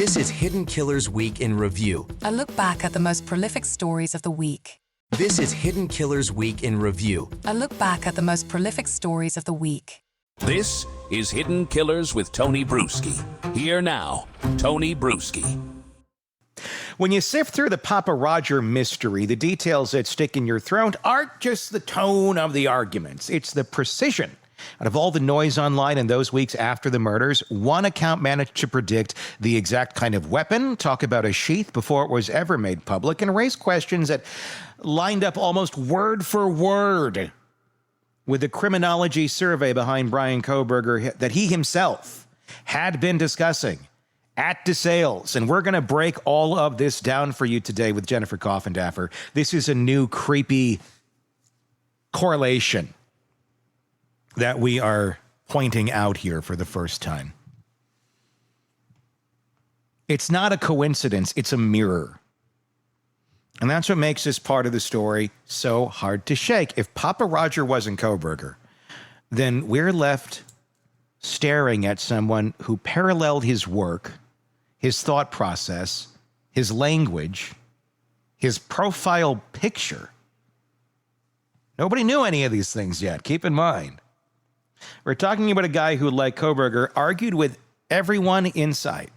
This is Hidden Killers Week in Review. A look back at the most prolific stories of the week. This is Hidden Killers Week in Review. A look back at the most prolific stories of the week. This is Hidden Killers with Tony Brueski. Here now, Tony Brueski. When you sift through the Papa Roger mystery, the details that stick in your throat aren't just the tone of the arguments, it's the precision. Out of all the noise online in those weeks after the murders, one account managed to predict the exact kind of weapon, talk about a sheath before it was ever made public, and raise questions that lined up almost word for word with the criminology survey behind Brian Kohberger that he himself had been discussing at DeSales. And we're going to break all of this down for you today with Jennifer Coffindaffer. This is a new creepy correlation that we are pointing out here for the first time. It's not a coincidence, it's a mirror. And that's what makes this part of the story so hard to shake. If Papa Roger wasn't Kohberger, then we're left staring at someone who paralleled his work, his thought process, his language, his profile picture. Nobody knew any of these things yet, keep in mind. We're talking about a guy who, like Kohberger, argued with everyone in sight,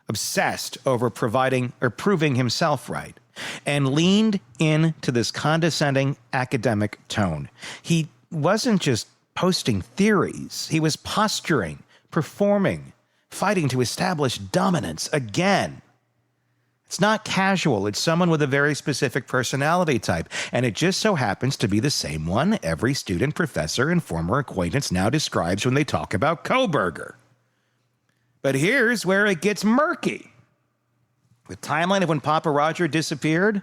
obsessed over proving himself right, and leaned into this condescending academic tone. He wasn't just posting theories. He was posturing, performing, fighting to establish dominance again. It's not casual. It's someone with a very specific personality type, and it just so happens to be the same one every student, professor, and former acquaintance now describes when they talk about Kohberger. But here's where it gets murky. The timeline of when Papa Roger disappeared,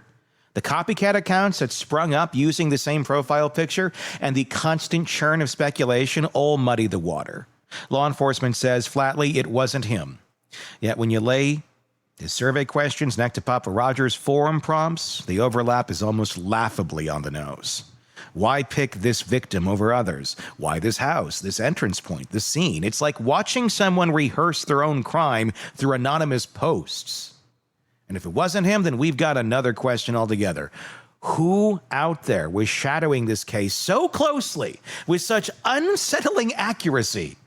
the copycat accounts that sprung up using the same profile picture, and the constant churn of speculation all muddy the water. Law enforcement says flatly it wasn't him. Yet when you lay his survey questions next to Papa Roger's forum prompts, the overlap is almost laughably on the nose. Why pick this victim over others? Why this house, this entrance point, this scene? It's like watching someone rehearse their own crime through anonymous posts. And if it wasn't him, then we've got another question altogether. Who out there was shadowing this case so closely, with such unsettling accuracy,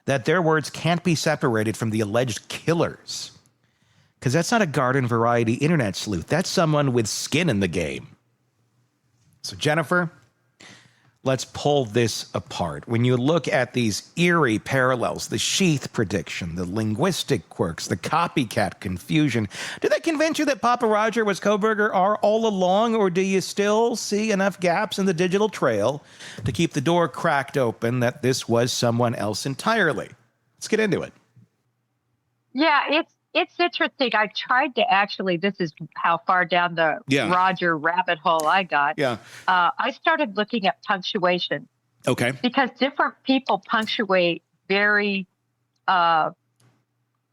that their words can't be separated from the alleged killers? Because that's not a garden variety internet sleuth. That's someone with skin in the game. So, Jennifer, let's pull this apart. When you look at these eerie parallels, the sheath prediction, the linguistic quirks, the copycat confusion, do they convince you that Papa Roger was Kohberger all along, or do you still see enough gaps in the digital trail to keep the door cracked open that this was someone else entirely? Let's get into it. Yeah, it's interesting. I tried to this is how far down the Roger rabbit hole I got. Yeah. I started looking at punctuation. Okay. Because different people punctuate very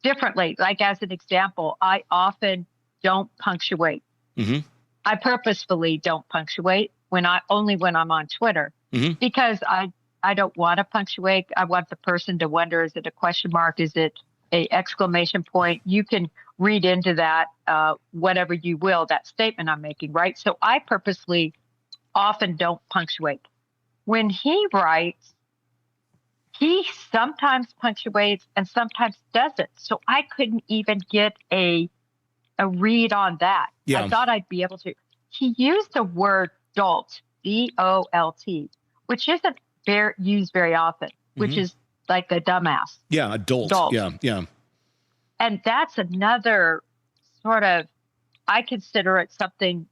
differently. Like, as an example, I often don't punctuate. Mm-hmm. I purposefully don't punctuate only when I'm on Twitter, because I don't want to punctuate. I want the person to wonder, is it a question mark? Is it a exclamation point? You can read into that whatever you will, that statement I'm making, right? So I purposely often don't punctuate. When he writes, he sometimes punctuates and sometimes doesn't. So I couldn't even get a read on that. Yeah. I thought I'd be able to. He used the word dolt, D-O-L-T, which isn't used very often, which is like a dumbass. Yeah, adult. Yeah. And that's another sort of, I consider it something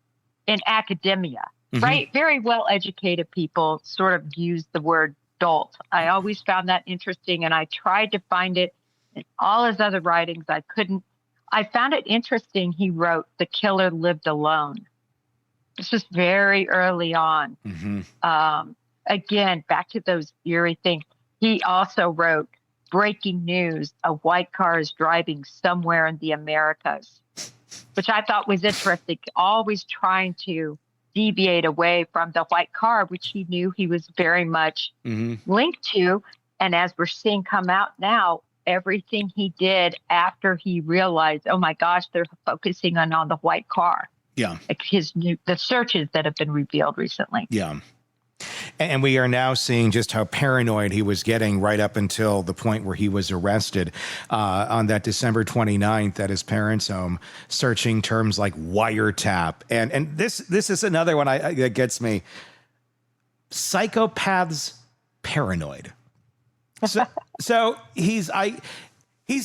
in academia, right? Very well-educated people sort of use the word dolt. I always found that interesting, and I tried to find it in all his other writings. I couldn't. I found it interesting he wrote, "The killer lived alone." This was very early on. Again, back to those eerie things. He also wrote, "Breaking news, a white car is driving somewhere in the Americas," which I thought was interesting, always trying to deviate away from the white car, which he knew he was very much linked to. And as we're seeing come out now, everything he did after he realized, oh my gosh, they're focusing on the white car. Yeah. Like the searches that have been revealed recently. Yeah. And we are now seeing just how paranoid he was getting right up until the point where he was arrested on that December 29th at his parents' home, searching terms like wiretap. And this is another one that gets me. Psychopaths paranoid. So he's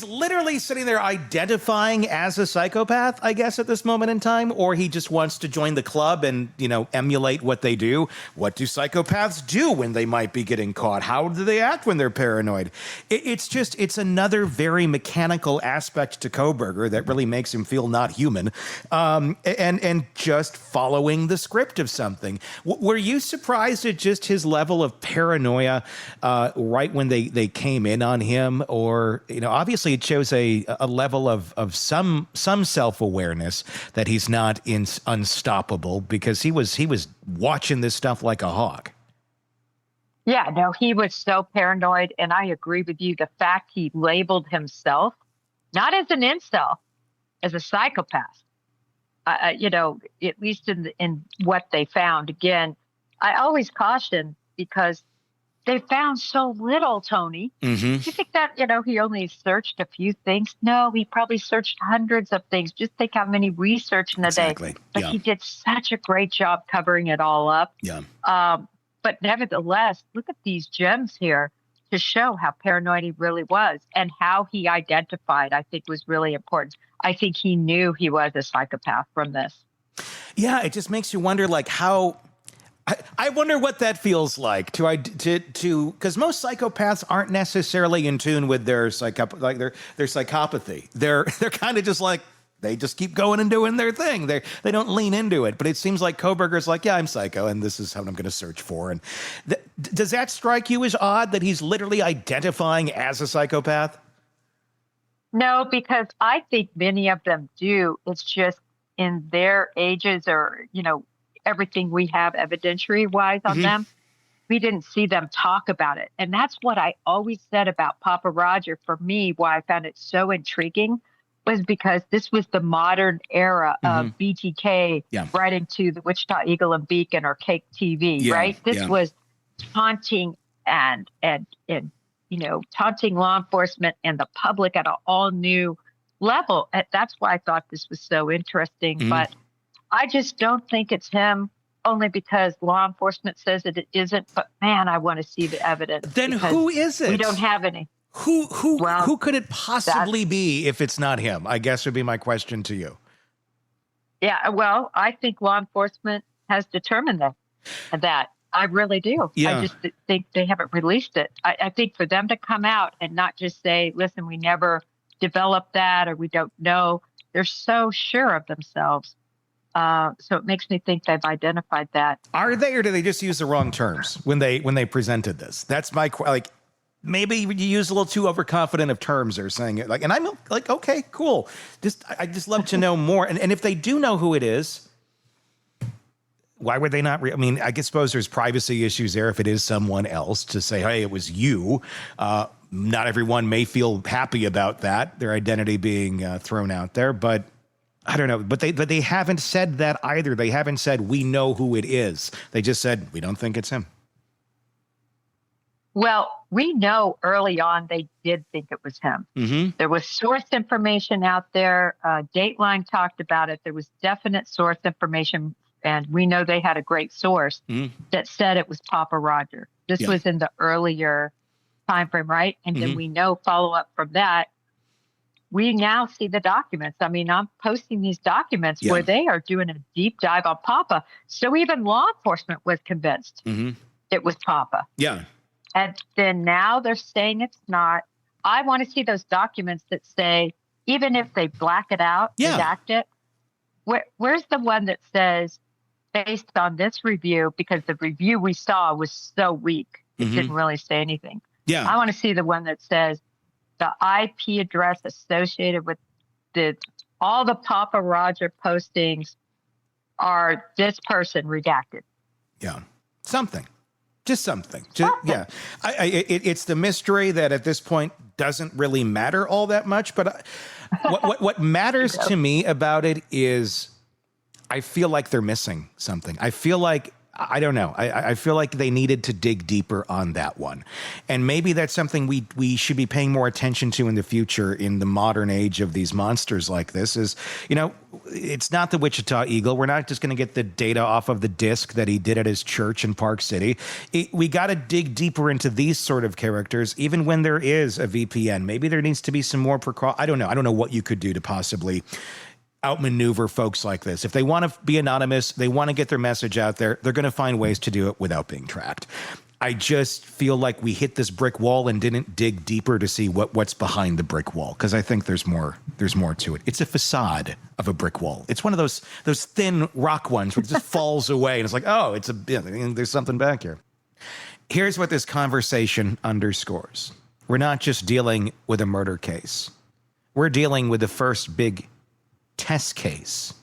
literally sitting there identifying as a psychopath, I guess, at this moment in time, or he just wants to join the club and, emulate what they do. What do psychopaths do when they might be getting caught? How do they act when they're paranoid? It's another very mechanical aspect to Kohberger that really makes him feel not human, and just following the script of something. Were you surprised at just his level of paranoia right when they came in on him? Or, obviously it shows a level of some self-awareness that he's not unstoppable, because he was watching this stuff like a hawk. Yeah, no, he was so paranoid, and I agree with you. The fact he labeled himself not as an incel, as a psychopath, at least in what they found. Again, I always caution, because they found so little, Tony. Mm-hmm. Do you think that, he only searched a few things? No, he probably searched hundreds of things. Just think how many research in a day. But he did such a great job covering it all up. Yeah. But nevertheless, look at these gems here to show how paranoid he really was, and how he identified, I think, was really important. I think he knew he was a psychopath from this. Yeah, it just makes you wonder, like, how... I wonder what that feels like to because most psychopaths aren't necessarily in tune with their psychopathy. They're kind of just like, they just keep going and doing their thing. They don't lean into it. But it seems like Kohberger's like, yeah, I'm psycho, and this is what I'm going to search for. And does that strike you as odd that he's literally identifying as a psychopath? No, because I think many of them do. It's just in their ages, or everything we have evidentiary-wise on them, we didn't see them talk about it. And that's what I always said about Papa Roger. For me, why I found it so intriguing was because this was the modern era of BTK writing to the Wichita Eagle and Beacon, or Cake TV, right? This was taunting and taunting law enforcement and the public at an all new level. And that's why I thought this was so interesting. But I just don't think it's him, only because law enforcement says that it isn't. But man, I want to see the evidence. Then who is it? We don't have any. Who could it possibly be if it's not him? I guess would be my question to you. Yeah, well, I think law enforcement has determined that. I really do. Yeah. I just think they haven't released it. I think for them to come out and not just say, listen, we never developed that, or we don't know. They're so sure of themselves. So it makes me think they've identified that. Are they, or do they just use the wrong terms when they presented this? That's my maybe you use a little too overconfident of terms or saying it and I'm like, okay, cool. I just love to know more. And if they do know who it is, why would they not? I suppose there's privacy issues there if it is someone else to say, hey, it was you. Not everyone may feel happy about that, their identity being thrown out there, but I don't know. But they haven't said that either. They haven't said, we know who it is. They just said, we don't think it's him. Well, we know early on they did think it was him. Mm-hmm. There was source information out there. Dateline talked about it. There was definite source information, and we know they had a great source that said it was Papa Roger. This was in the earlier time frame, right? And then we know follow-up from that. We now see the documents. I'm posting these documents where they are doing a deep dive on Papa. So even law enforcement was convinced it was Papa. Yeah. And then now they're saying it's not. I want to see those documents that say, even if they black it out, redact it, where's the one that says, based on this review, because the review we saw was so weak, it didn't really say anything. Yeah. I want to see the one that says, the IP address associated with all the Papa Roger postings are this person redacted. Yeah. Something. Just something. Yeah. It's the mystery that at this point doesn't really matter all that much. But what matters to me about it is I feel like they're missing something. I feel like, I don't know. I feel like they needed to dig deeper on that one. And maybe that's something we should be paying more attention to in the future in the modern age of these monsters like this is, it's not the Wichita Eagle. We're not just going to get the data off of the disc that he did at his church in Park City. We got to dig deeper into these sort of characters, even when there is a VPN. Maybe there needs to be some more I don't know. I don't know what you could do to possibly outmaneuver folks like this. If they want to be anonymous, they want to get their message out there, they're going to find ways to do it without being tracked. I just feel like we hit this brick wall and didn't dig deeper to see what's behind the brick wall, because I think there's more to it. It's a facade of a brick wall. It's one of those thin rock ones where it just falls away and it's like, oh, there's something back here. Here's what this conversation underscores. We're not just dealing with a murder case. We're dealing with the first big test case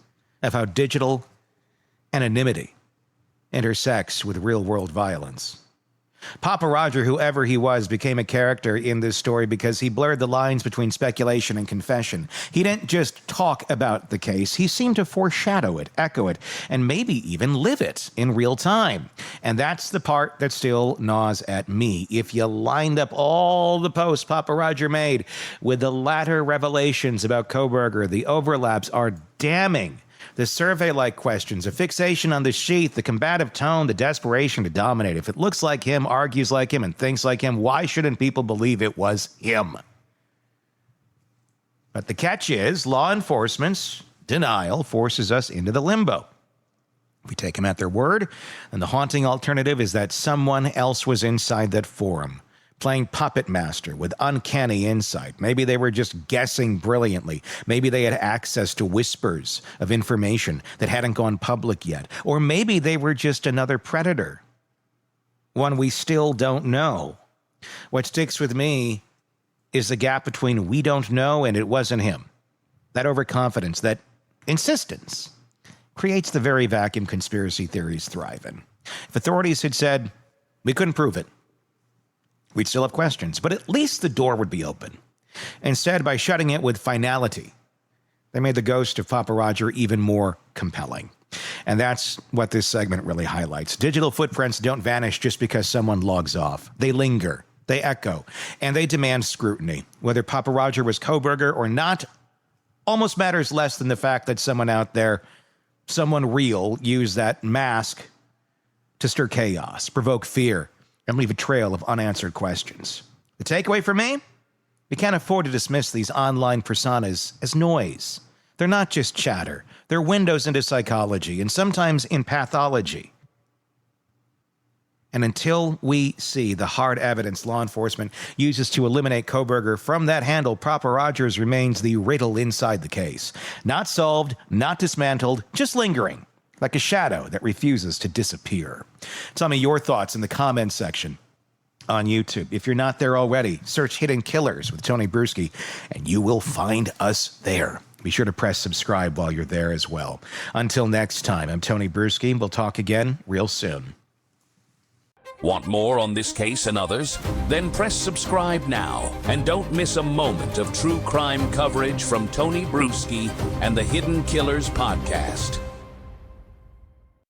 of how digital anonymity intersects with real-world violence. Papa Roger, whoever he was, became a character in this story because he blurred the lines between speculation and confession. He didn't just talk about the case, he seemed to foreshadow it, echo it, and maybe even live it in real time. And that's the part that still gnaws at me. If you lined up all the posts Papa Roger made with the latter revelations about Kohberger, the overlaps are damning. The survey-like questions, a fixation on the sheath, the combative tone, the desperation to dominate. If it looks like him, argues like him, and thinks like him, why shouldn't people believe it was him? But the catch is, law enforcement's denial forces us into the limbo. If we take them at their word, then the haunting alternative is that someone else was inside that forum, playing puppet master with uncanny insight. Maybe they were just guessing brilliantly. Maybe they had access to whispers of information that hadn't gone public yet. Or maybe they were just another predator, one we still don't know. What sticks with me is the gap between we don't know and it wasn't him. That overconfidence, that insistence, creates the very vacuum conspiracy theories thrive in. If authorities had said, we couldn't prove it, we'd still have questions, but at least the door would be open. Instead, by shutting it with finality, they made the ghost of Papa Roger even more compelling. And that's what this segment really highlights. Digital footprints don't vanish just because someone logs off. They linger, they echo, and they demand scrutiny. Whether Papa Roger was Kohberger or not almost matters less than the fact that someone out there, someone real, used that mask to stir chaos, provoke fear, and leave a trail of unanswered questions. The takeaway for me? We can't afford to dismiss these online personas as noise. They're not just chatter. They're windows into psychology and sometimes in pathology. And until we see the hard evidence law enforcement uses to eliminate Kohberger from that handle, Papa Rogers remains the riddle inside the case. Not solved, not dismantled, just lingering, like a shadow that refuses to disappear. Tell me your thoughts in the comments section on YouTube. If you're not there already, search Hidden Killers with Tony Brueski, and you will find us there. Be sure to press subscribe while you're there as well. Until next time, I'm Tony Brueski. We'll talk again real soon. Want more on this case and others? Then press subscribe now and don't miss a moment of true crime coverage from Tony Brueski and the Hidden Killers podcast.